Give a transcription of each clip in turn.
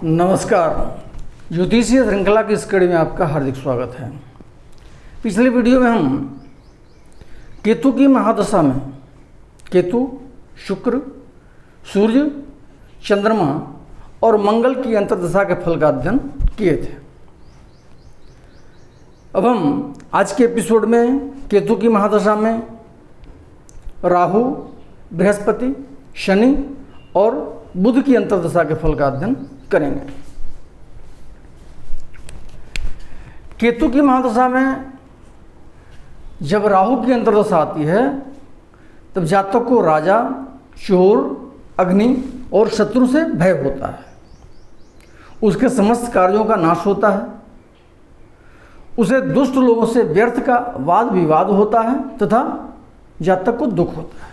नमस्कार। ज्योतिषीय श्रृंखला की इस कड़ी में आपका हार्दिक स्वागत है। पिछले वीडियो में हम केतु की महादशा में केतु, शुक्र, सूर्य, चंद्रमा और मंगल की अंतर्दशा के फल का अध्ययन किए थे। अब हम आज के एपिसोड में केतु की महादशा में राहु, बृहस्पति, शनि और बुध की अंतर्दशा के फल का अध्ययन करेंगे। केतु की महादशा में जब राहु की अंतर्दशा आती है तब जातक को राजा, चोर, अग्नि और शत्रु से भय होता है। उसके समस्त कार्यों का नाश होता है। उसे दुष्ट लोगों से व्यर्थ का वाद विवाद होता है तथा जातक को दुख होता है।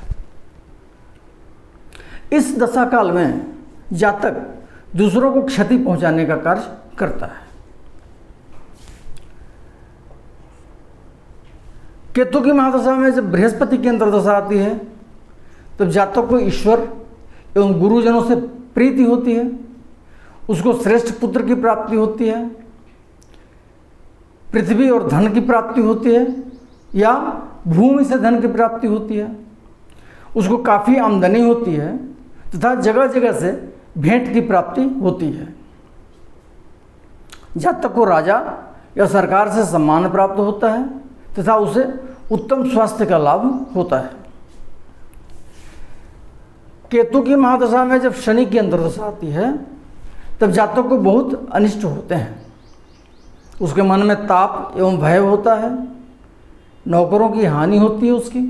इस दशा काल में जातक दूसरों को क्षति पहुंचाने का कार्य करता है। केतु की महादशा में जब बृहस्पति की अंतर्दशा आती है तब जातक को ईश्वर एवं गुरुजनों से प्रीति होती है। उसको श्रेष्ठ पुत्र की प्राप्ति होती है, पृथ्वी और धन की प्राप्ति होती है या भूमि से धन की प्राप्ति होती है। उसको काफ़ी आमदनी होती है तथा जगह जगह से भेंट की प्राप्ति होती है। जातक को राजा या सरकार से सम्मान प्राप्त होता है तथा उसे उत्तम स्वास्थ्य का लाभ होता है। केतु की महादशा में जब शनि की अंतर्दशा आती है तब जातक को बहुत अनिष्ट होते हैं। उसके मन में ताप एवं भय होता है। नौकरों की हानि होती है। उसकी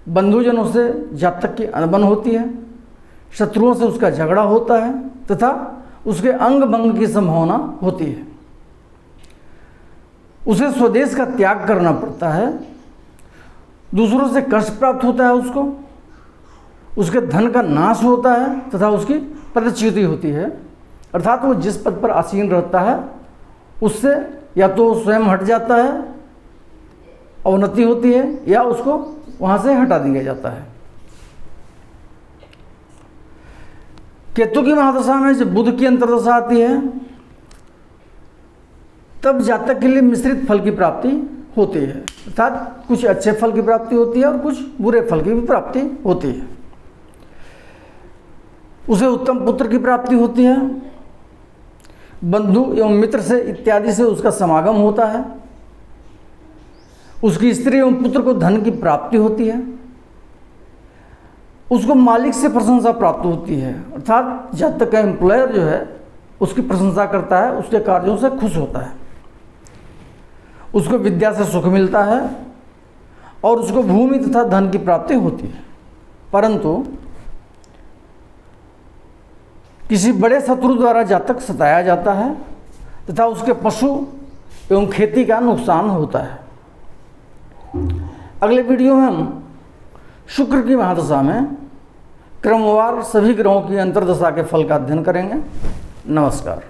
बंधुजनों से जातक की अनबन होती है। शत्रुओं से उसका झगड़ा होता है तथा उसके अंग भंग की संभावना होती है। उसे स्वदेश का त्याग करना पड़ता है। दूसरों से कष्ट प्राप्त होता है। उसके धन का नाश होता है तथा उसकी पदच्युति होती है, अर्थात वो जिस पद पर आसीन रहता है उससे या तो स्वयं हट जाता है, अवनति होती है, या उसको वहाँ से हटा दिया जाता है। केतु की महादशा में जब बुध की अंतर्दशा आती है तब जातक के लिए मिश्रित फल की प्राप्ति होती है, अर्थात कुछ अच्छे फल की प्राप्ति होती है और कुछ बुरे फल की भी प्राप्ति होती है। उसे उत्तम पुत्र की प्राप्ति होती है। बंधु एवं मित्र से इत्यादि से उसका समागम होता है। उसकी स्त्री एवं पुत्र को धन की प्राप्ति होती है। उसको मालिक से प्रशंसा प्राप्त होती है, अर्थात जातक का एम्प्लॉयर जो है उसकी प्रशंसा करता है, उसके कार्यों से खुश होता है। उसको विद्या से सुख मिलता है और उसको भूमि तथा धन की प्राप्ति होती है। परंतु किसी बड़े शत्रु द्वारा जातक सताया जाता है तथा उसके पशु एवं खेती का नुकसान होता है। अगले वीडियो में हम शुक्र की महादशा में क्रमवार सभी ग्रहों की अंतर्दशा के फल का अध्ययन करेंगे। नमस्कार।